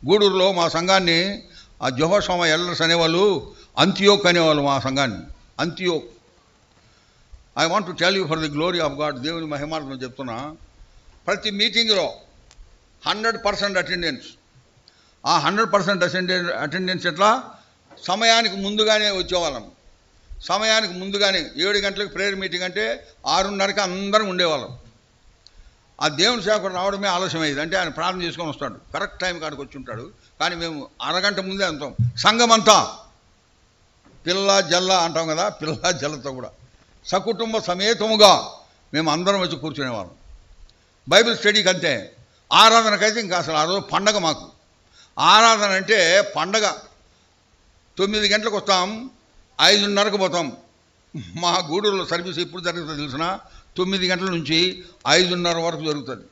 గూడూరులో మా సంఘాన్ని ఆ జెహోషామా ఎల్డర్స్ అనేవాళ్ళు అంత్యోక్ అనేవాళ్ళు మా సంఘాన్ని. Antioch. I want to tell you for the glory of God. దేవుని మహిమార్థం చెప్తున్నా. ప్రతి మీటింగ్లో 100% అటెండెన్స్. ఆ 100% అటెండెన్స్ ఎట్లా? సమయానికి ముందుగానే వచ్చేవాళ్ళం. సమయానికి ముందుగానే 7 గంటలకు ప్రేయర్ మీటింగ్ అంటే 6:30కి అందరం ఉండేవాళ్ళం. ఆ దేవుని సేవకుడు రావడమే ఆలస్యమైంది. అంటే ఆయన ప్రార్థన చేసుకొని వస్తాడు, కరెక్ట్ టైం కాడికి వచ్చి ఉంటాడు. కానీ మేము అరగంట ముందే అంటాం. సంఘం అంతా పిల్ల జల్ల అంటాం కదా, పిల్ల జల్లతో కూడా సకుటుంబ సమేతముగా మేము అందరం వచ్చి కూర్చునేవాళ్ళం. బైబిల్ స్టడీకి అంతే. ఆరాధనకైతే ఇంకా అసలు ఆ రోజు పండగ మాకు. ఆరాధన అంటే పండగ. 9 గంటలకు వస్తాం, 5:30కు పోతాం. మా గూడూరులో సర్వీస్ ఎప్పుడు జరుగుతుందో తెలిసిన 9 గంటల నుంచి 5:30 వరకు జరుగుతుంది.